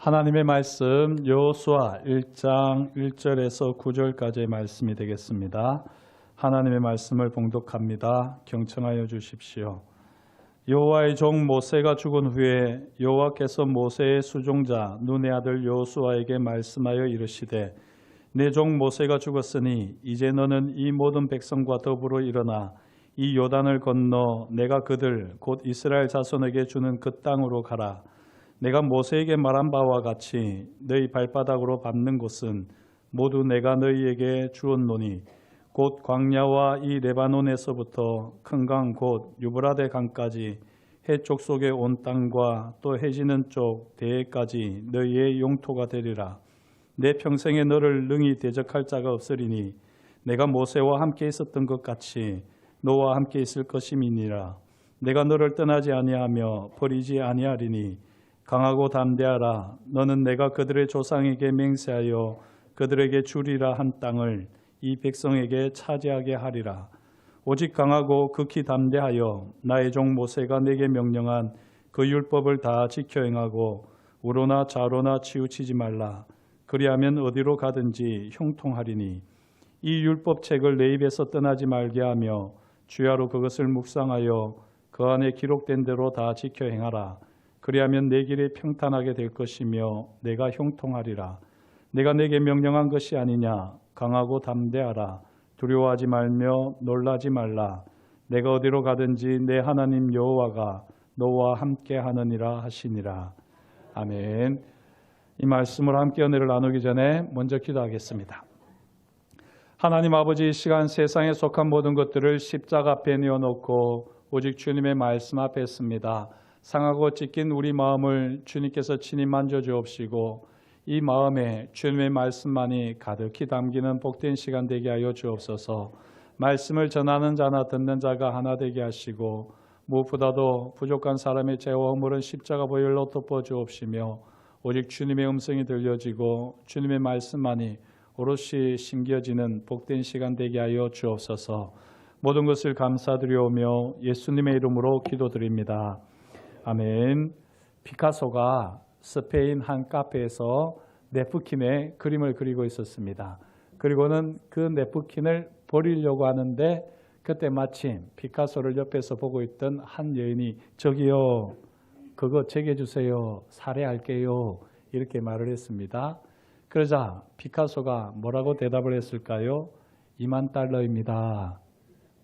하나님의 말씀 여호수아 1장 1절에서 9절까지의 말씀이 되겠습니다. 하나님의 말씀을 봉독합니다. 경청하여 주십시오. 여호와의 종 모세가 죽은 후에 여호와께서 모세의 수종자 눈의 아들 여호수아에게 말씀하여 이르시되 내 종 모세가 죽었으니 이제 너는 이 모든 백성과 더불어 일어나 이 요단을 건너 내가 그들 곧 이스라엘 자손에게 주는 그 땅으로 가라. 내가 모세에게 말한 바와 같이 너희 발바닥으로 밟는 곳은 모두 내가 너희에게 주었노니 곧 광야와 이 레바논에서부터 큰 강 곧 유브라데 강까지 해쪽 속의 온 땅과 또 해지는 쪽 대해까지 너희의 용토가 되리라. 내 평생에 너를 능히 대적할 자가 없으리니 내가 모세와 함께 있었던 것 같이 너와 함께 있을 것임이니라. 내가 너를 떠나지 아니하며 버리지 아니하리니 강하고 담대하라. 너는 내가 그들의 조상에게 맹세하여 그들에게 주리라 한 땅을 이 백성에게 차지하게 하리라. 오직 강하고 극히 담대하여 나의 종 모세가 내게 명령한 그 율법을 다 지켜 행하고 우로나 좌로나 치우치지 말라. 그리하면 어디로 가든지 형통하리니 이 율법책을 내 입에서 떠나지 말게 하며 주야로 그것을 묵상하여 그 안에 기록된 대로 다 지켜 행하라. 그리하면 내 길이 평탄하게 될 것이며 내가 형통하리라. 내가 내게 명령한 것이 아니냐. 강하고 담대하라. 두려워하지 말며 놀라지 말라. 내가 어디로 가든지 내 하나님 여호와가 너와 함께 하느니라 하시니라. 아멘. 이 말씀을 함께 은혜를 나누기 전에 먼저 기도하겠습니다. 하나님 아버지, 이 시간 세상에 속한 모든 것들을 십자가 앞에 내어놓고 오직 주님의 말씀 앞에 있습니다. 상하고 찢긴 우리 마음을 주님께서 친히 만져주옵시고 이 마음에 주님의 말씀만이 가득히 담기는 복된 시간 되게 하여 주옵소서. 말씀을 전하는 자나 듣는 자가 하나 되게 하시고 무엇보다도 부족한 사람의 죄와 허물은 십자가 보혈로 덮어주옵시며 오직 주님의 음성이 들려지고 주님의 말씀만이 오롯이 심겨지는 복된 시간 되게 하여 주옵소서. 모든 것을 감사드리오며 예수님의 이름으로 기도드립니다. 아멘. 피카소가 스페인 한 카페에서 네프킨에 그림을 그리고 있었습니다. 그리고는 그 네프킨을 버리려고 하는데 그때 마침 피카소를 옆에서 보고 있던 한 여인이 저기요, 그거 제게 주세요. 살해할게요. 이렇게 말을 했습니다. 그러자 피카소가 뭐라고 대답을 했을까요? 2만 달러입니다.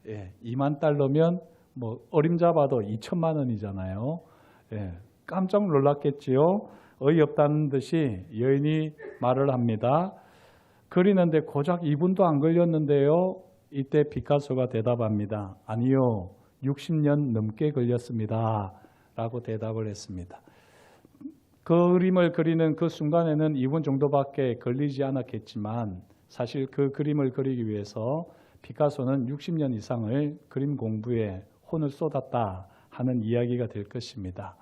예, 2만 달러면 뭐 어림잡아도 2천만 원이잖아요. 예, 깜짝 놀랐겠지요. 어이없다는 듯이 여인이 말을 합니다. 그리는데 고작 2분도 안 걸렸는데요. 이때 피카소가 대답합니다. 아니요, 60년 넘게 걸렸습니다. 라고 대답을 했습니다. 그 그림을 그리는 그 순간에는 2분 정도밖에 걸리지 않았겠지만 사실 그 그림을 그리기 위해서 피카소는 60년 이상을 그림 공부에 혼을 쏟았다 하는 이야기가 될 것입니다.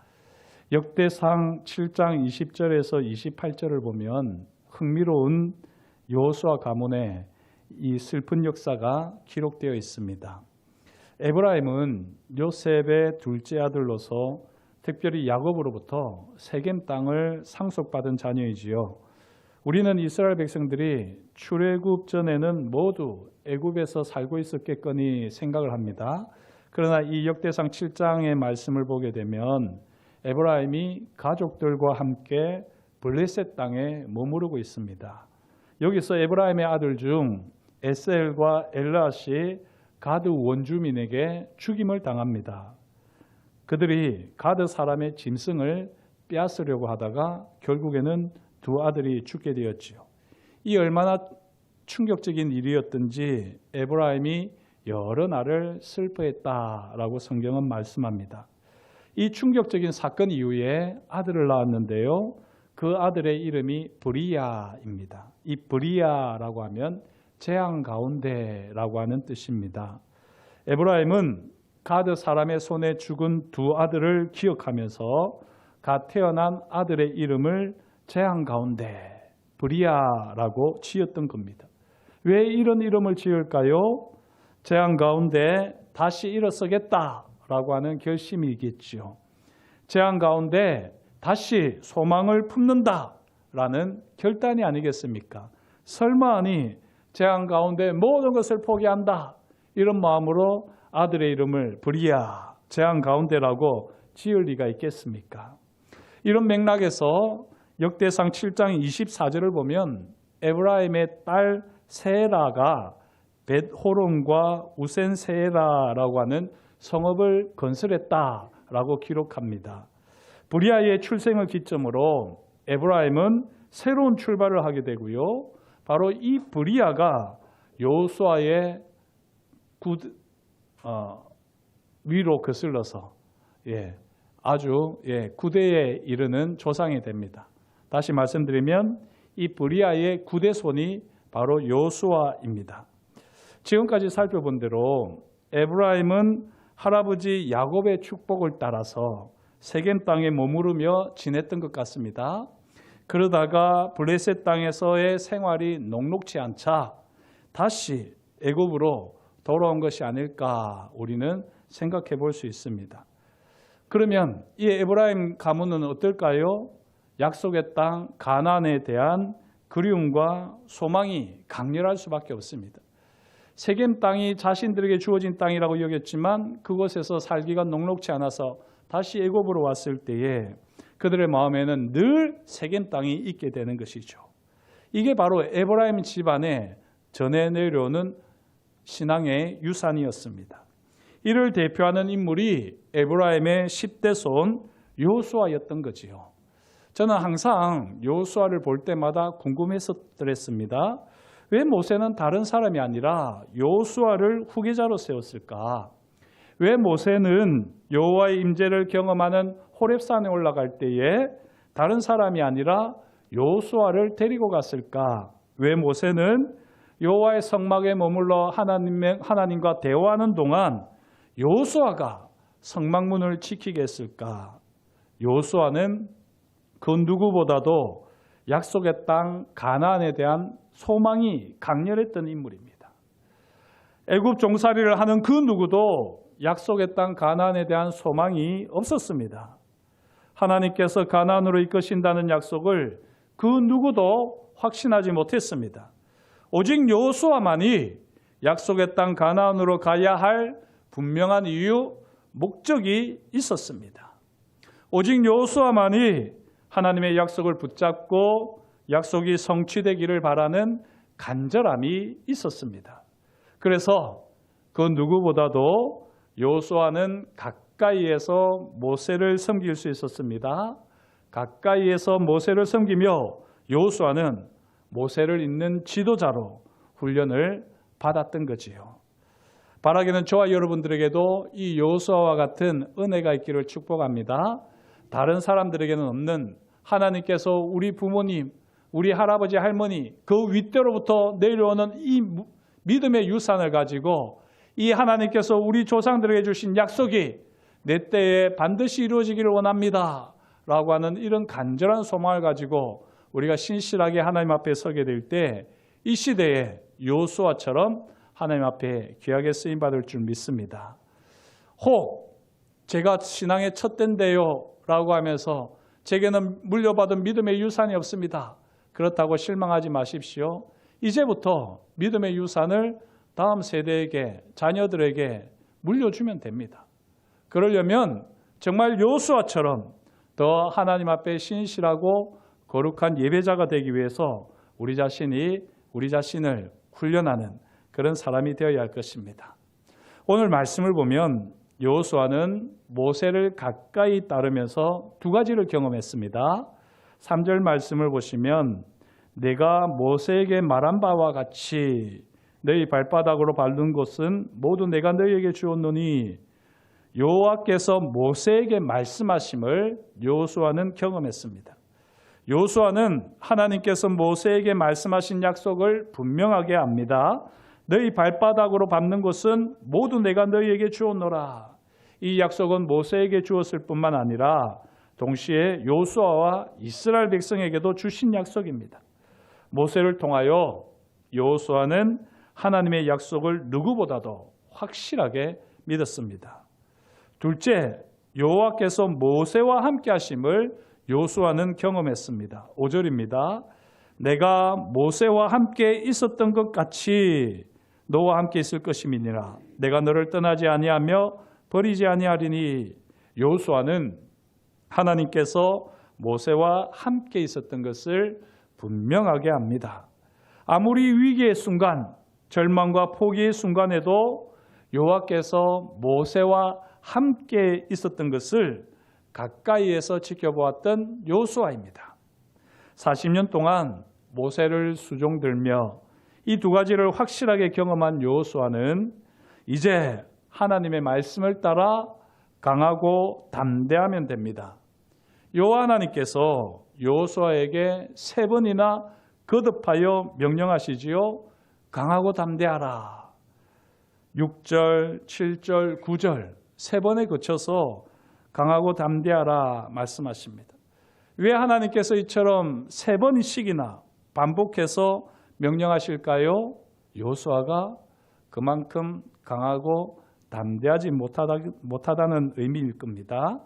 역대상 7장 20절에서 28절을 보면 흥미로운 여호수아 가문의 이 슬픈 역사가 기록되어 있습니다. 에브라임은 요셉의 둘째 아들로서 특별히 야곱으로부터 세겜 땅을 상속받은 자녀이지요. 우리는 이스라엘 백성들이 출애굽 전에는 모두 애굽에서 살고 있었겠거니 생각을 합니다. 그러나 이 역대상 7장의 말씀을 보게 되면 에브라임이 가족들과 함께 블레셋 땅에 머무르고 있습니다. 여기서 에브라임의 아들 중 에셀과 엘라시 가드 원주민에게 죽임을 당합니다. 그들이 가드 사람의 짐승을 빼앗으려고 하다가 결국에는 두 아들이 죽게 되었지요. 이 얼마나 충격적인 일이었던지 에브라임이 여러 날을 슬퍼했다라고 성경은 말씀합니다. 이 충격적인 사건 이후에 아들을 낳았는데요. 그 아들의 이름이 브리야입니다. 이 브리야라고 하면 재앙 가운데라고 하는 뜻입니다. 에브라임은 가드 사람의 손에 죽은 두 아들을 기억하면서 갓 태어난 아들의 이름을 재앙 가운데 브리야라고 지었던 겁니다. 왜 이런 이름을 지을까요? 재앙 가운데 다시 일어서겠다라고 하는 결심이겠지요. 재앙 가운데 다시 소망을 품는다라는 결단이 아니겠습니까? 설마하니 재앙 가운데 모든 것을 포기한다. 이런 마음으로 아들의 이름을 브리아, 재앙 가운데라고 지을 리가 있겠습니까? 이런 맥락에서 역대상 7장 24절을 보면 에브라임의 딸 세라가 벳호론과 우센세라라고 하는 성읍을 건설했다라고 기록합니다. 브리아의 출생을 기점으로 에브라임은 새로운 출발을 하게 되고요. 바로 이 브리아가 여호수아의 위로 거슬러서 아주 구대에 이르는 조상이 됩니다. 다시 말씀드리면 이 브리아의 구대손이 바로 여호수아입니다. 지금까지 살펴본 대로 에브라임은 할아버지 야곱의 축복을 따라서 세겜 땅에 머무르며 지냈던 것 같습니다. 그러다가 블레셋 땅에서의 생활이 녹록지 않자 다시 애굽으로 돌아온 것이 아닐까 우리는 생각해 볼 수 있습니다. 그러면 이 에브라임 가문은 어떨까요? 약속의 땅 가나안에 대한 그리움과 소망이 강렬할 수밖에 없습니다. 세겜 땅이 자신들에게 주어진 땅이라고 여겼지만 그곳에서 살기가 녹록지 않아서 다시 애굽으로 왔을 때에 그들의 마음에는 늘 세겜 땅이 있게 되는 것이죠. 이게 바로 에브라임 집안에 전해 내려오는 신앙의 유산이었습니다. 이를 대표하는 인물이 에브라임의 10대 손 여호수아였던 거지요. 저는 항상 여호수아를 볼 때마다 궁금했었습니다. 왜 모세는 다른 사람이 아니라 여호수아를 후계자로 세웠을까? 왜 모세는 여호와의 임재를 경험하는 호렙산에 올라갈 때에 다른 사람이 아니라 여호수아를 데리고 갔을까? 왜 모세는 여호와의 성막에 머물러 하나님과 대화하는 동안 여호수아가 성막문을 지키게 했을까? 여호수아는 그 누구보다도 약속의 땅 가나안에 대한 소망이 강렬했던 인물입니다. 애굽 종살이를 하는 그 누구도 약속의 땅 가나안에 대한 소망이 없었습니다. 하나님께서 가나안으로 이끄신다는 약속을 그 누구도 확신하지 못했습니다. 오직 여호수아만이 약속의 땅 가나안으로 가야 할 분명한 이유, 목적이 있었습니다. 오직 여호수아만이 하나님의 약속을 붙잡고 약속이 성취되기를 바라는 간절함이 있었습니다. 그래서 그 누구보다도 여호수아는 가까이에서 모세를 섬길 수 있었습니다. 가까이에서 모세를 섬기며 여호수아는 모세를 잇는 지도자로 훈련을 받았던 거지요. 바라기는 저와 여러분들에게도 이 여호수아와 같은 은혜가 있기를 축복합니다. 다른 사람들에게는 없는 하나님께서 우리 부모님, 우리 할아버지, 할머니 그 윗대로부터 내려오는 이 믿음의 유산을 가지고 이 하나님께서 우리 조상들에게 주신 약속이 내 때에 반드시 이루어지기를 원합니다 라고 하는 이런 간절한 소망을 가지고 우리가 신실하게 하나님 앞에 서게 될 때 이 시대에 여호수아처럼 하나님 앞에 귀하게 쓰임받을 줄 믿습니다. 혹 제가 신앙의 첫 때인데요 라고 하면서 제게는 물려받은 믿음의 유산이 없습니다. 그렇다고 실망하지 마십시오. 이제부터 믿음의 유산을 다음 세대에게, 자녀들에게 물려주면 됩니다. 그러려면 정말 여호수아처럼 더 하나님 앞에 신실하고 거룩한 예배자가 되기 위해서 우리 자신을 훈련하는 그런 사람이 되어야 할 것입니다. 오늘 말씀을 보면 여호수아는 모세를 가까이 따르면서 두 가지를 경험했습니다. 3절 말씀을 보시면 내가 모세에게 말한 바와 같이 너희 발바닥으로 밟는 곳은 모두 내가 너희에게 주었노니 여호와께서 모세에게 말씀하심을 여호수아는 경험했습니다. 여호수아는 하나님께서 모세에게 말씀하신 약속을 분명하게 압니다. 너희 발바닥으로 밟는 곳은 모두 내가 너희에게 주었노라. 이 약속은 모세에게 주었을 뿐만 아니라 동시에 여호수아와 이스라엘 백성에게도 주신 약속입니다. 모세를 통하여 여호수아는 하나님의 약속을 누구보다도 확실하게 믿었습니다. 둘째, 여호와께서 모세와 함께 하심을 여호수아는 경험했습니다. 5절입니다. 내가 모세와 함께 있었던 것 같이 너와 함께 있을 것임이니라. 내가 너를 떠나지 아니하며 버리지 아니하리니. 여호수아는 하나님께서 모세와 함께 있었던 것을 분명하게 합니다. 아무리 위기의 순간, 절망과 포기의 순간에도 여호와께서 모세와 함께 있었던 것을 가까이에서 지켜보았던 여호수아입니다. 40년 동안 모세를 수종들며 이 두 가지를 확실하게 경험한 여호수아는 이제 하나님의 말씀을 따라 강하고 담대하면 됩니다. 여호와 하나님께서 여호수아에게 3번이나 거듭하여 명령하시지요. 강하고 담대하라. 6절, 7절, 9절 3번에 거쳐서 강하고 담대하라 말씀하십니다. 왜 하나님께서 이처럼 3번씩이나 반복해서 명령하실까요? 여호수아가 그만큼 강하고 담대하지 못하다는 의미일 겁니다.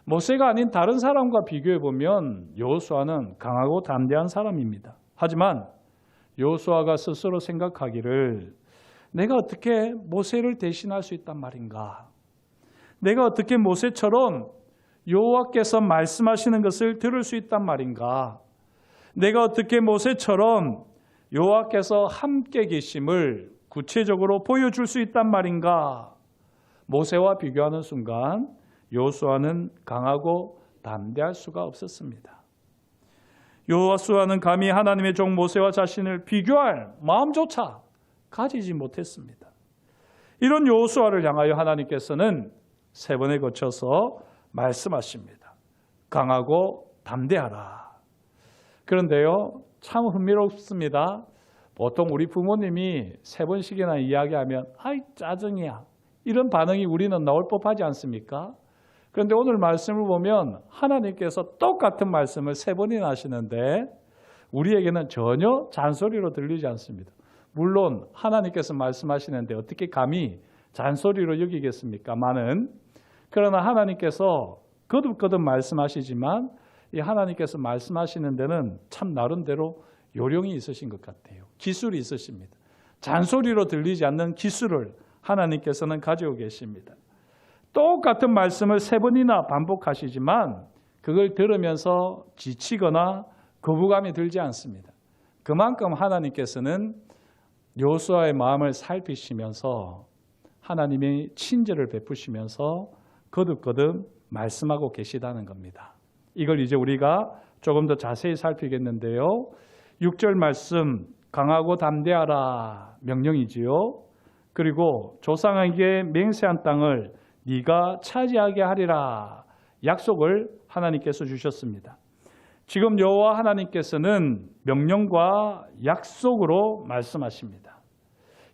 모세가 아닌 다른 사람과 비교해 보면 여호수아는 강하고 담대한 사람입니다. 하지만 여호수아가 스스로 생각하기를 내가 어떻게 모세를 대신할 수 있단 말인가? 내가 어떻게 모세처럼 여호와께서 말씀하시는 것을 들을 수 있단 말인가? 내가 어떻게 모세처럼 여호와께서 함께 계심을 구체적으로 보여줄 수 있단 말인가? 모세와 비교하는 순간 여호수아는 강하고 담대할 수가 없었습니다. 여호수아는 감히 하나님의 종 모세와 자신을 비교할 마음조차 가지지 못했습니다. 이런 여호수아를 향하여 하나님께서는 3번에 거쳐서 말씀하십니다. 강하고 담대하라. 그런데요, 참 흥미롭습니다. 보통 우리 부모님이 3번씩이나 이야기하면 아이 짜증이야. 이런 반응이 우리는 나올 법하지 않습니까? 그런데 오늘 말씀을 보면 하나님께서 똑같은 말씀을 3번이나 하시는데 우리에게는 전혀 잔소리로 들리지 않습니다. 물론 하나님께서 말씀하시는데 어떻게 감히 잔소리로 여기겠습니까마는, 그러나 하나님께서 거듭거듭 말씀하시지만 이 하나님께서 말씀하시는 데는 참 나름대로 요령이 있으신 것 같아요. 기술이 있으십니다. 잔소리로 들리지 않는 기술을 하나님께서는 가지고 계십니다. 똑같은 말씀을 3번이나 반복하시지만 그걸 들으면서 지치거나 거부감이 들지 않습니다. 그만큼 하나님께서는 여호수아의 마음을 살피시면서 하나님의 친절을 베푸시면서 거듭거듭 말씀하고 계시다는 겁니다. 이걸 이제 우리가 조금 더 자세히 살피겠는데요. 6절 말씀 강하고 담대하라 명령이지요. 그리고 조상에게 맹세한 땅을 네가 차지하게 하리라 약속을 하나님께서 주셨습니다. 지금 여호와 하나님께서는 명령과 약속으로 말씀하십니다.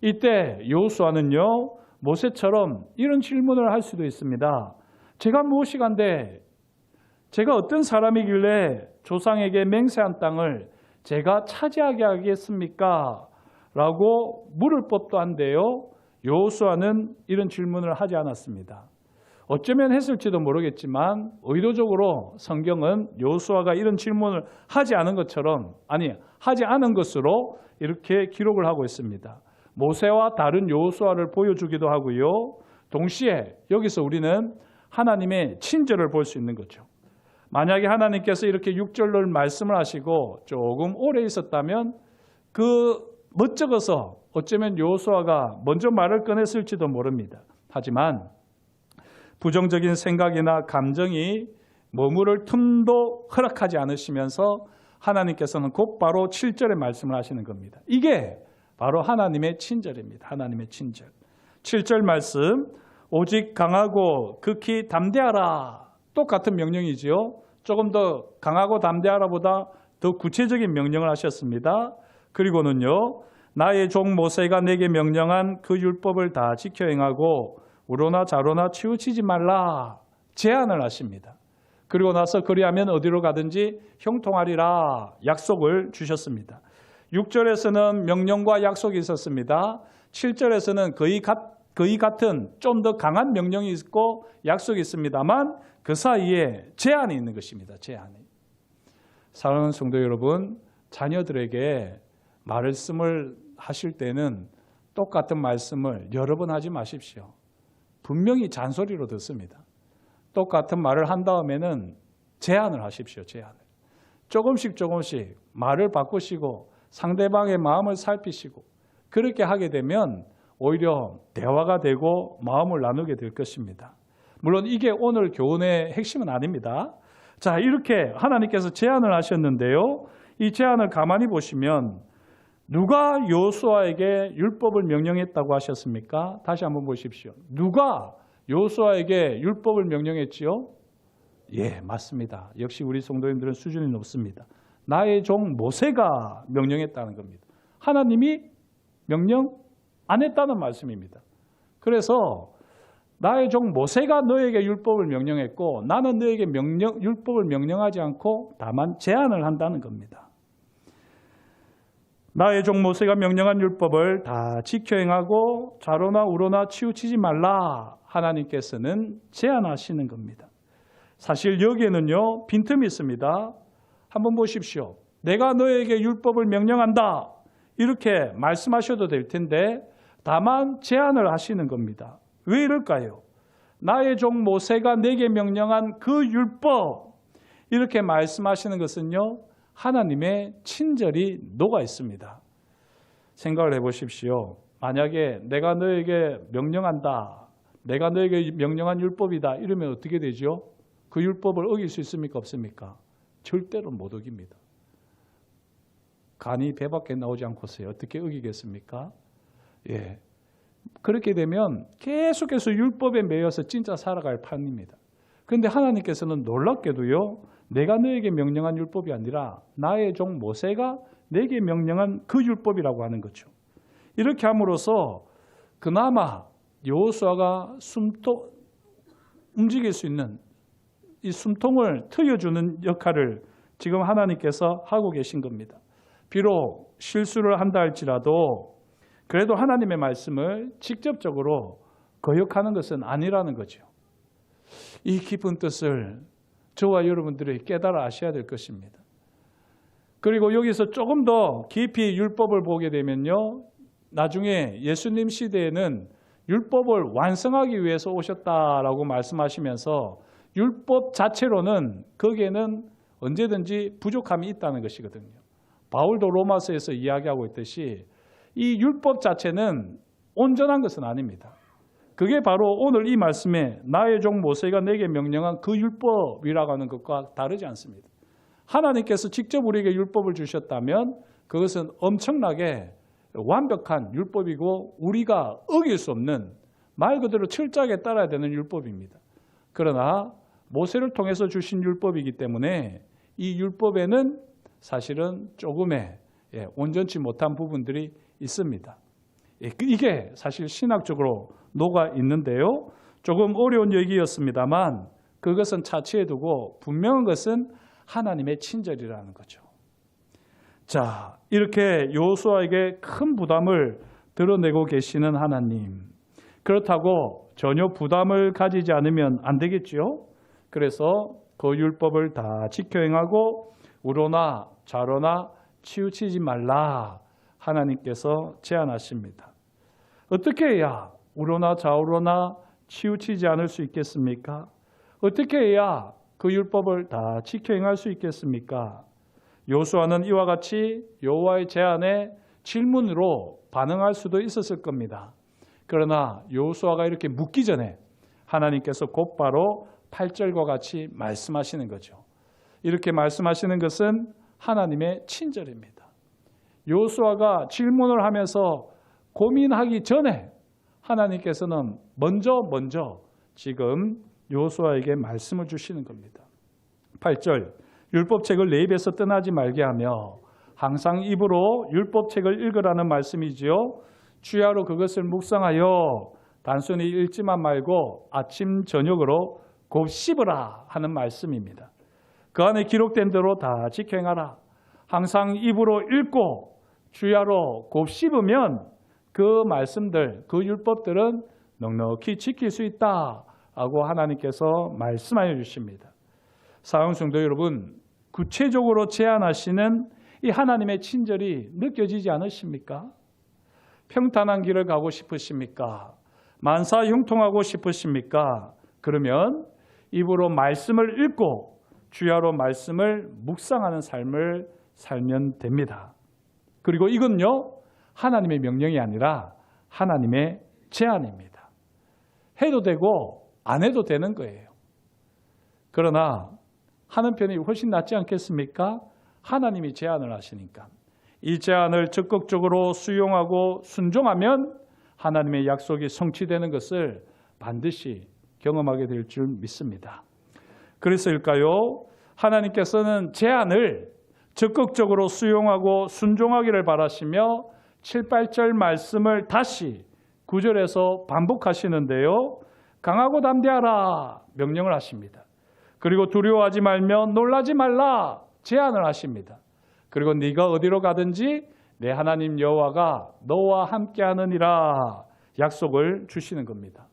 이때 여호수아는요, 모세처럼 이런 질문을 할 수도 있습니다. 제가 무엇이간데, 제가 어떤 사람이길래 조상에게 맹세한 땅을 제가 차지하게 하겠습니까? 라고 물을 법도 한데요, 여호수아는 이런 질문을 하지 않았습니다. 어쩌면 했을지도 모르겠지만 의도적으로 성경은 여호수아가 이런 질문을 하지 않은 것처럼, 아니 하지 않은 것으로 이렇게 기록을 하고 있습니다. 모세와 다른 여호수아를 보여주기도 하고요. 동시에 여기서 우리는 하나님의 친절을 볼 수 있는 거죠. 만약에 하나님께서 이렇게 6절로 말씀을 하시고 조금 오래 있었다면 그 멋쩍어서 어쩌면 여호수아가 먼저 말을 꺼냈을지도 모릅니다. 하지만 부정적인 생각이나 감정이 머무를 틈도 허락하지 않으시면서 하나님께서는 곧바로 7절의 말씀을 하시는 겁니다. 이게 바로 하나님의 친절입니다. 하나님의 친절. 7절 말씀, 오직 강하고 극히 담대하라. 똑같은 명령이지요. 조금 더 강하고 담대하라보다 더 구체적인 명령을 하셨습니다. 그리고는요, 나의 종 모세가 내게 명령한 그 율법을 다 지켜 행하고 우로나 좌로나 치우치지 말라 제안을 하십니다. 그리고 나서 그리하면 어디로 가든지 형통하리라 약속을 주셨습니다. 6절에서는 명령과 약속이 있었습니다. 7절에서는 거의 거의 같은 좀 더 강한 명령이 있고 약속이 있습니다만 그 사이에 제한이 있는 것입니다. 제한이. 사랑하는 성도 여러분, 자녀들에게 말씀을 하실 때는 똑같은 말씀을 여러 번 하지 마십시오. 분명히 잔소리로 듣습니다. 똑같은 말을 한 다음에는 제한을 하십시오. 제한을. 조금씩 말을 바꾸시고 상대방의 마음을 살피시고 그렇게 하게 되면 오히려 대화가 되고 마음을 나누게 될 것입니다. 물론 이게 오늘 교훈의 핵심은 아닙니다. 자, 이렇게 하나님께서 제안을 하셨는데요. 이 제안을 가만히 보시면 누가 여호수아에게 율법을 명령했다고 하셨습니까? 다시 한번 보십시오. 누가 여호수아에게 율법을 명령했지요? 예, 맞습니다. 역시 우리 성도님들은 수준이 높습니다. 나의 종 모세가 명령했다는 겁니다. 하나님이 명령 안 했다는 말씀입니다. 그래서 나의 종 모세가 너에게 율법을 명령했고 나는 너에게 율법을 명령하지 않고 다만 제안을 한다는 겁니다. 나의 종 모세가 명령한 율법을 다 지켜 행하고 좌로나 우로나 치우치지 말라. 하나님께서는 제안하시는 겁니다. 사실 여기에는요, 빈틈이 있습니다. 한번 보십시오. 내가 너에게 율법을 명령한다. 이렇게 말씀하셔도 될 텐데 다만 제안을 하시는 겁니다. 왜 이럴까요? 나의 종 모세가 내게 명령한 그 율법, 이렇게 말씀하시는 것은요, 하나님의 친절이 녹아 있습니다. 생각을 해보십시오. 만약에 내가 너에게 명령한다, 내가 너에게 명령한 율법이다 이러면 어떻게 되죠? 그 율법을 어길 수 있습니까? 없습니까? 절대로 못 어깁니다. 간이 배 밖에 나오지 않고서요. 어떻게 어기겠습니까? 예. 그렇게 되면 계속해서 율법에 매여서 진짜 살아갈 판입니다. 그런데 하나님께서는 놀랍게도요, 내가 너에게 명령한 율법이 아니라 나의 종 모세가 내게 명령한 그 율법이라고 하는 거죠. 이렇게 함으로써 그나마 여호수아가 움직일 수 있는 이 숨통을 트여주는 역할을 지금 하나님께서 하고 계신 겁니다. 비록 실수를 한다 할지라도 그래도 하나님의 말씀을 직접적으로 거역하는 것은 아니라는 거죠. 이 깊은 뜻을 저와 여러분들이 깨달아 아셔야 될 것입니다. 그리고 여기서 조금 더 깊이 율법을 보게 되면요, 나중에 예수님 시대에는 율법을 완성하기 위해서 오셨다라고 말씀하시면서 율법 자체로는 거기에는 언제든지 부족함이 있다는 것이거든요. 바울도 로마서에서 이야기하고 있듯이 이 율법 자체는 온전한 것은 아닙니다. 그게 바로 오늘 이 말씀에 나의 종 모세가 내게 명령한 그 율법이라고 하는 것과 다르지 않습니다. 하나님께서 직접 우리에게 율법을 주셨다면 그것은 엄청나게 완벽한 율법이고 우리가 어길 수 없는 말 그대로 철저하게 따라야 되는 율법입니다. 그러나 모세를 통해서 주신 율법이기 때문에 이 율법에는 사실은 조금의 온전치 못한 부분들이 있습니다. 이게 사실 신학적으로 녹아 있는데요. 조금 어려운 얘기였습니다만 그것은 차치해 두고 분명한 것은 하나님의 친절이라는 거죠. 자, 이렇게 여호수아에게 큰 부담을 드러내고 계시는 하나님. 그렇다고 전혀 부담을 가지지 않으면 안 되겠죠. 그래서 그 율법을 다 지켜 행하고 우로나 좌로나 치우치지 말라 하나님께서 제안하십니다. 어떻게 해야 우로나 좌우로나 치우치지 않을 수 있겠습니까? 어떻게 해야 그 율법을 다 지켜 행할 수 있겠습니까? 여호수아는 이와 같이 여호와의 제안에 질문으로 반응할 수도 있었을 겁니다. 그러나 여호수아가 이렇게 묻기 전에 하나님께서 곧바로 8절과 같이 말씀하시는 거죠. 이렇게 말씀하시는 것은 하나님의 친절입니다. 여호수아가 질문을 하면서 고민하기 전에 하나님께서는 먼저 지금 여호수아에게 말씀을 주시는 겁니다. 8절, 율법책을 내 입에서 떠나지 말게 하며 항상 입으로 율법책을 읽으라는 말씀이지요. 주야로 그것을 묵상하여 단순히 읽지만 말고 아침 저녁으로 곧 씹으라 하는 말씀입니다. 그 안에 기록된 대로 다 지켜 행하라. 항상 입으로 읽고 주야로 곧 씹으면 그 말씀들, 그 율법들은 넉넉히 지킬 수 있다라고 하나님께서 말씀하여 주십니다. 사랑하는 성도 여러분, 구체적으로 제안하시는 이 하나님의 친절이 느껴지지 않으십니까? 평탄한 길을 가고 싶으십니까? 만사 형통하고 싶으십니까? 그러면 입으로 말씀을 읽고 주야로 말씀을 묵상하는 삶을 살면 됩니다. 그리고 이건요, 하나님의 명령이 아니라 하나님의 제안입니다. 해도 되고 안 해도 되는 거예요. 그러나 하는 편이 훨씬 낫지 않겠습니까? 하나님이 제안을 하시니까. 이 제안을 적극적으로 수용하고 순종하면 하나님의 약속이 성취되는 것을 반드시 경험하게 될 줄 믿습니다. 그래서일까요? 하나님께서는 제안을 적극적으로 수용하고 순종하기를 바라시며 7, 8절 말씀을 다시 9절에서 반복하시는데요. 강하고 담대하라 명령을 하십니다. 그리고 두려워하지 말며 놀라지 말라 제안을 하십니다. 그리고 네가 어디로 가든지 내 하나님 여호와가 너와 함께하느니라 약속을 주시는 겁니다.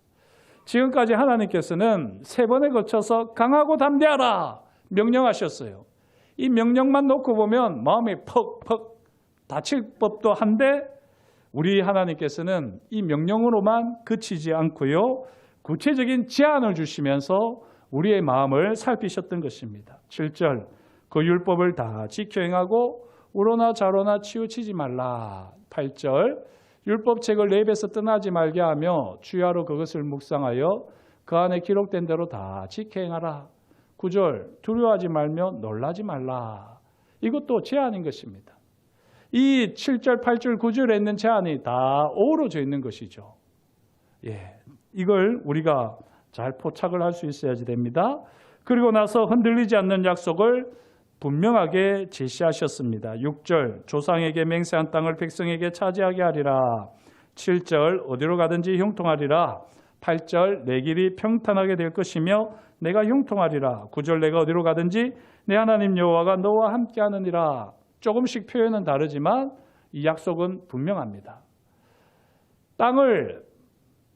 지금까지 하나님께서는 3번에 거쳐서 강하고 담대하라 명령하셨어요. 이 명령만 놓고 보면 마음이 퍽퍽 다칠 법도 한데 우리 하나님께서는 이 명령으로만 그치지 않고요. 구체적인 제안을 주시면서 우리의 마음을 살피셨던 것입니다. 7절 그 율법을 다 지켜 행하고 우로나 좌로나 치우치지 말라. 8절 율법책을 내 입에서 떠나지 말게 하며 주야로 그것을 묵상하여 그 안에 기록된 대로 다 지켜 행하라. 9절 두려워하지 말며 놀라지 말라. 이것도 제안인 것입니다. 이 7절, 8절, 9절에 있는 제안이 다 어우러져 있는 것이죠. 이걸 우리가 잘 포착을 할 수 있어야지 됩니다. 그리고 나서 흔들리지 않는 약속을 분명하게 제시하셨습니다. 6절 조상에게 맹세한 땅을 백성에게 차지하게 하리라. 7절 어디로 가든지 형통하리라. 8절 내 길이 평탄하게 될 것이며 내가 형통하리라. 9절 내가 어디로 가든지 내 하나님 여호와가 너와 함께하느니라. 조금씩 표현은 다르지만 이 약속은 분명합니다.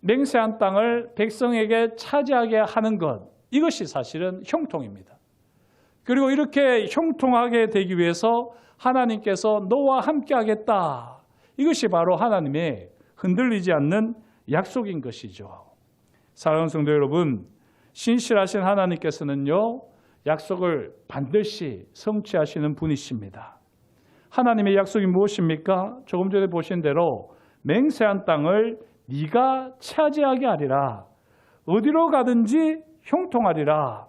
맹세한 땅을 백성에게 차지하게 하는 것, 이것이 사실은 형통입니다. 그리고 이렇게 형통하게 되기 위해서 하나님께서 너와 함께 하겠다. 이것이 바로 하나님의 흔들리지 않는 약속인 것이죠. 사랑하는 성도 여러분, 신실하신 하나님께서는요, 약속을 반드시 성취하시는 분이십니다. 하나님의 약속이 무엇입니까? 조금 전에 보신 대로 맹세한 땅을 네가 차지하게 하리라. 어디로 가든지 형통하리라.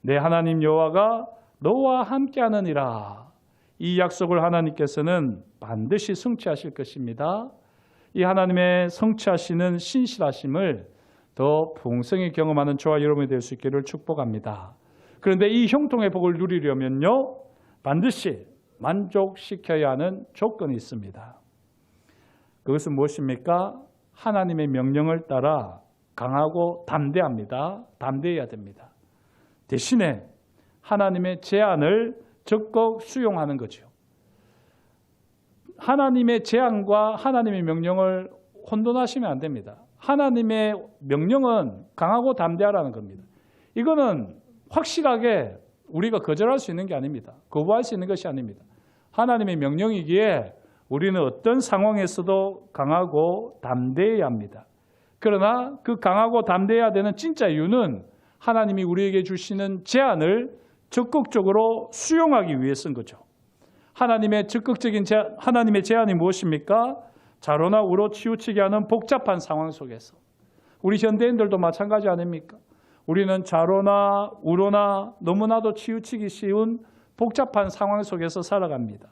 내 하나님 여호와가 너와 함께하느니라. 이 약속을 하나님께서는 반드시 성취하실 것입니다. 이 하나님의 성취하시는 신실하심을 더 풍성히 경험하는 저와 여러분이 될 수 있기를 축복합니다. 그런데 이 형통의 복을 누리려면요, 반드시 만족시켜야 하는 조건이 있습니다. 그것은 무엇입니까? 하나님의 명령을 따라 강하고 담대해야 됩니다. 대신에 하나님의 제안을 적극 수용하는 거죠. 하나님의 제안과 하나님의 명령을 혼돈하시면 안 됩니다. 하나님의 명령은 강하고 담대하라는 겁니다. 이거는 확실하게 우리가 거절할 수 있는 게 아닙니다. 거부할 수 있는 것이 아닙니다. 하나님의 명령이기에 우리는 어떤 상황에서도 강하고 담대해야 합니다. 그러나 그 강하고 담대해야 되는 진짜 이유는 하나님이 우리에게 주시는 제안을 적극적으로 수용하기 위해서인 거죠. 하나님의 적극적인 하나님의 제안이 무엇입니까? 좌로나 우로 치우치게 하는 복잡한 상황 속에서 우리 현대인들도 마찬가지 아닙니까? 우리는 좌로나 우로나 너무나도 치우치기 쉬운 복잡한 상황 속에서 살아갑니다.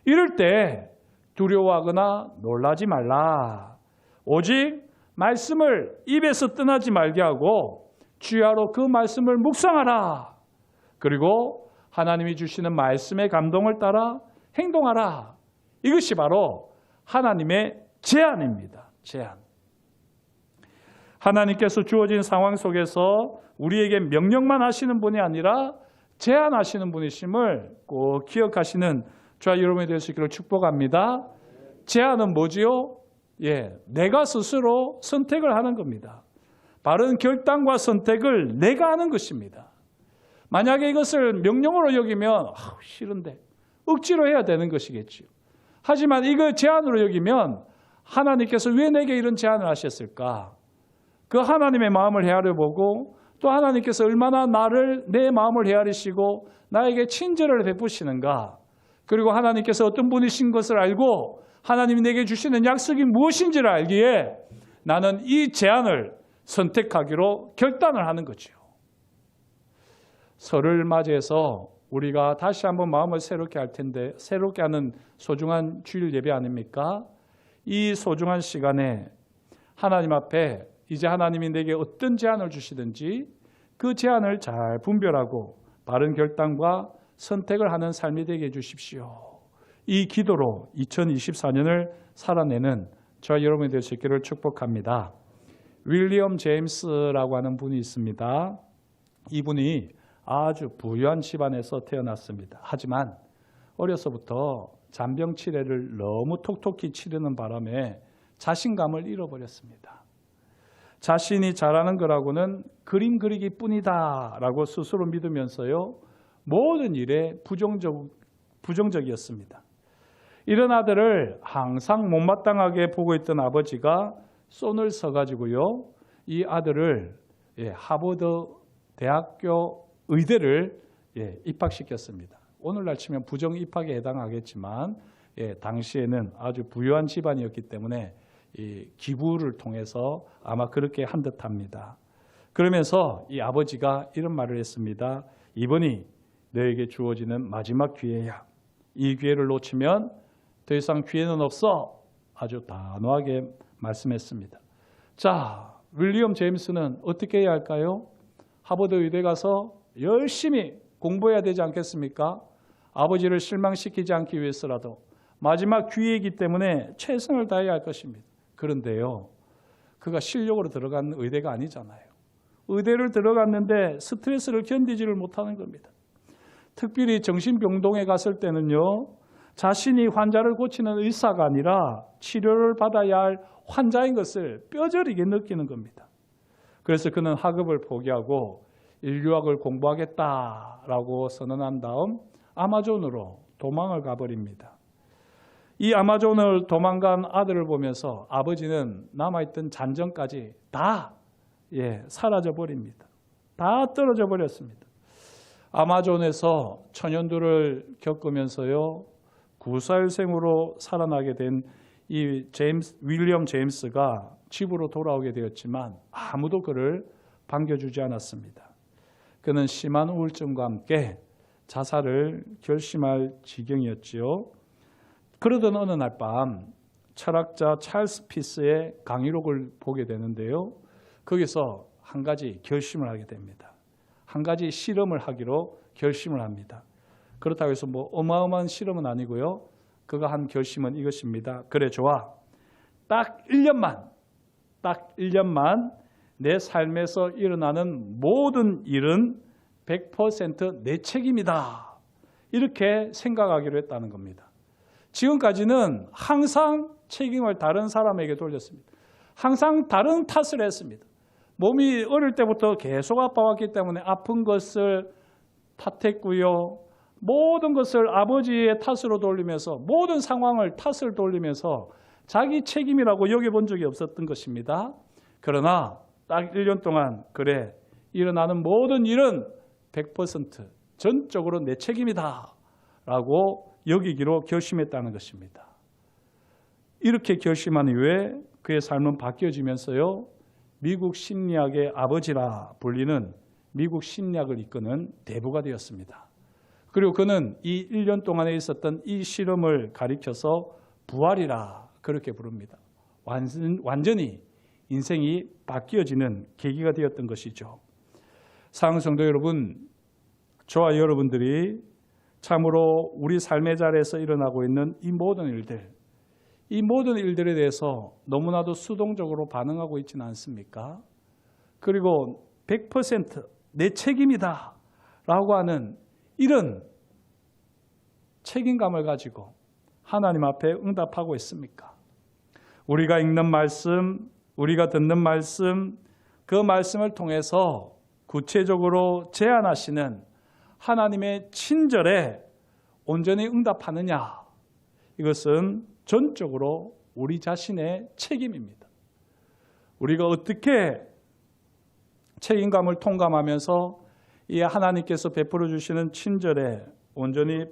이럴 때 두려워하거나 놀라지 말라. 오직 말씀을 입에서 떠나지 말게 하고 주야로 그 말씀을 묵상하라. 그리고 하나님이 주시는 말씀의 감동을 따라 행동하라. 이것이 바로 하나님의 제안입니다. 제안. 하나님께서 주어진 상황 속에서 우리에게 명령만 하시는 분이 아니라 제안하시는 분이심을 꼭 기억하시는 저와 여러분이 될 수 있기를 축복합니다. 제안은 뭐지요? 내가 스스로 선택을 하는 겁니다. 바른 결단과 선택을 내가 하는 것입니다. 만약에 이것을 명령으로 여기면 싫은데 억지로 해야 되는 것이겠지요. 하지만 이거 제안으로 여기면 하나님께서 왜 내게 이런 제안을 하셨을까? 그 하나님의 마음을 헤아려보고 또 하나님께서 얼마나 내 마음을 헤아리시고 나에게 친절을 베푸시는가? 그리고 하나님께서 어떤 분이신 것을 알고 하나님이 내게 주시는 약속이 무엇인지를 알기에 나는 이 제안을 선택하기로 결단을 하는 거죠. 설을 맞이해서 우리가 다시 한번 마음을 새롭게 할 텐데 새롭게 하는 소중한 주일 예배 아닙니까? 이 소중한 시간에 하나님 앞에 이제 하나님이 내게 어떤 제안을 주시든지 그 제안을 잘 분별하고 바른 결단과 선택을 하는 삶이 되게 해주십시오. 이 기도로 2024년을 살아내는 저와 여러분이 될 수 있기를 축복합니다. 윌리엄 제임스라고 하는 분이 있습니다. 이분이 아주 부유한 집안에서 태어났습니다. 하지만 어려서부터 잔병 치레를 너무 톡톡히 치르는 바람에 자신감을 잃어버렸습니다. 자신이 잘하는 거라고는 그림 그리기 뿐이다 라고 스스로 믿으면서요, 모든 일에 부정적이었습니다. 이런 아들을 항상 못마땅하게 보고 있던 아버지가 손을 써가지고요, 이 아들을 하버드 대학교 의대를 입학시켰습니다. 오늘날 치면 부정 입학에 해당하겠지만 당시에는 아주 부유한 집안이었기 때문에 이 기부를 통해서 아마 그렇게 한 듯합니다. 그러면서 이 아버지가 이런 말을 했습니다. 이번이 너에게 주어지는 마지막 기회야. 이 기회를 놓치면 더 이상 기회는 없어. 아주 단호하게 말씀했습니다. 자, 윌리엄 제임스는 어떻게 해야 할까요? 하버드 의대 가서 열심히 공부해야 되지 않겠습니까? 아버지를 실망시키지 않기 위해서라도 마지막 기회이기 때문에 최선을 다해야 할 것입니다. 그런데요, 그가 실력으로 들어간 의대가 아니잖아요. 의대를 들어갔는데 스트레스를 견디지를 못하는 겁니다. 특별히 정신병동에 갔을 때는요, 자신이 환자를 고치는 의사가 아니라 치료를 받아야 할 환자인 것을 뼈저리게 느끼는 겁니다. 그래서 그는 학업을 포기하고 인류학을 공부하겠다라고 선언한 다음 아마존으로 도망을 가버립니다. 이 아마존을 도망간 아들을 보면서 아버지는 남아있던 잔정까지 다 사라져 버립니다. 다 떨어져 버렸습니다. 아마존에서 천연두를 겪으면서요, 구사일생으로 살아나게 된 이 윌리엄 제임스가 집으로 돌아오게 되었지만 아무도 그를 반겨주지 않았습니다. 그는 심한 우울증과 함께 자살을 결심할 지경이었지요. 그러던 어느 날 밤 철학자 찰스 피스의 강의록을 보게 되는데요. 거기서 한 가지 결심을 하게 됩니다. 한 가지 실험을 하기로 결심을 합니다. 그렇다고 해서 뭐 어마어마한 실험은 아니고요. 그가 한 결심은 이것입니다. 그래 좋아. 딱 1년만 내 삶에서 일어나는 모든 일은 100% 내 책임이다. 이렇게 생각하기로 했다는 겁니다. 지금까지는 항상 책임을 다른 사람에게 돌렸습니다. 항상 다른 탓을 했습니다. 몸이 어릴 때부터 계속 아파왔기 때문에 아픈 것을 탓했고요. 모든 것을 아버지의 탓으로 돌리면서 모든 상황을 탓을 돌리면서 자기 책임이라고 여겨본 적이 없었던 것입니다. 그러나 딱 1년 동안 그래 일어나는 모든 일은 100% 전적으로 내 책임이다 라고 여기기로 결심했다는 것입니다. 이렇게 결심한 이후에 그의 삶은 바뀌어지면서요, 미국 심리학의 아버지라 불리는 미국 심리학을 이끄는 대부가 되었습니다. 그리고 그는 이 1년 동안에 있었던 이 실험을 가리켜서 부활이라 그렇게 부릅니다. 완전히 인생이 바뀌어지는 계기가 되었던 것이죠. 사랑하는 성도 여러분, 저와 여러분들이 참으로 우리 삶의 자리에서 일어나고 있는 이 모든 일들에 대해서 너무나도 수동적으로 반응하고 있지는 않습니까? 그리고 100% 내 책임이다 라고 하는 이런 책임감을 가지고 하나님 앞에 응답하고 있습니까? 우리가 읽는 말씀, 우리가 듣는 말씀, 그 말씀을 통해서 구체적으로 제안하시는 하나님의 친절에 온전히 응답하느냐, 이것은 전적으로 우리 자신의 책임입니다. 우리가 어떻게 책임감을 통감하면서 이 하나님께서 베풀어 주시는 친절에 온전히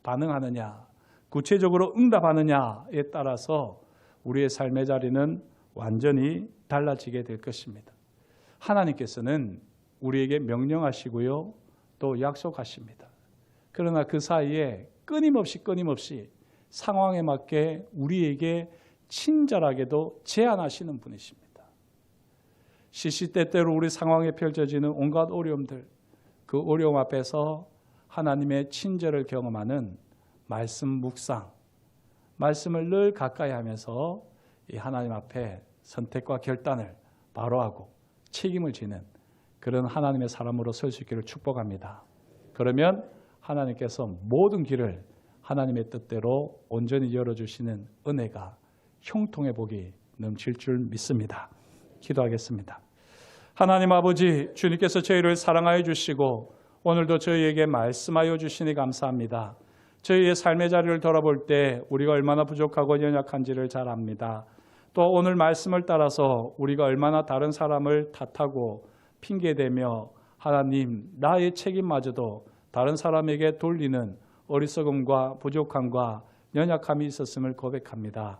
반응하느냐, 구체적으로 응답하느냐에 따라서 우리의 삶의 자리는 완전히 달라지게 될 것입니다. 하나님께서는 우리에게 명령하시고요, 또 약속하십니다. 그러나 그 사이에 끊임없이 상황에 맞게 우리에게 친절하게도 제안하시는 분이십니다. 시시때때로 우리 상황에 펼쳐지는 온갖 어려움들, 그 어려움 앞에서 하나님의 친절을 경험하는 말씀 묵상, 말씀을 늘 가까이 하면서 이 하나님 앞에 선택과 결단을 바로 하고 책임을 지는 그런 하나님의 사람으로 설 수 있기를 축복합니다. 그러면 하나님께서 모든 길을 하나님의 뜻대로 온전히 열어주시는 은혜가 형통의 복이 넘칠 줄 믿습니다. 기도하겠습니다. 하나님 아버지, 주님께서 저희를 사랑하여 주시고 오늘도 저희에게 말씀하여 주시니 감사합니다. 저희의 삶의 자리를 돌아볼 때 우리가 얼마나 부족하고 연약한지를 잘 압니다. 또 오늘 말씀을 따라서 우리가 얼마나 다른 사람을 탓하고 핑계대며 하나님, 나의 책임마저도 다른 사람에게 돌리는 어리석음과 부족함과 연약함이 있었음을 고백합니다.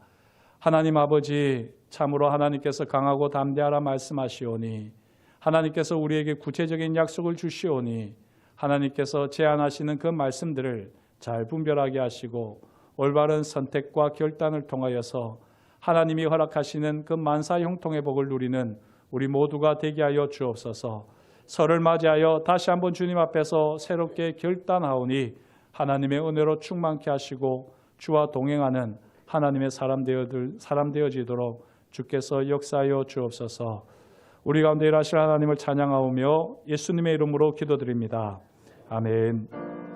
하나님 아버지, 참으로 하나님께서 강하고 담대하라 말씀하시오니 하나님께서 우리에게 구체적인 약속을 주시오니 하나님께서 제안하시는 그 말씀들을 잘 분별하게 하시고 올바른 선택과 결단을 통하여서 하나님이 허락하시는 그 만사 형통의 복을 누리는 우리 모두가 되게 하여 주옵소서. 설을 맞이하여 다시 한번 주님 앞에서 새롭게 결단하오니 하나님의 은혜로 충만케 하시고 주와 동행하는 하나님의 사람 되어지도록 주께서 역사하여 주옵소서. 우리 가운데 일하실 하나님을 찬양하오며 예수님의 이름으로 기도드립니다. 아멘.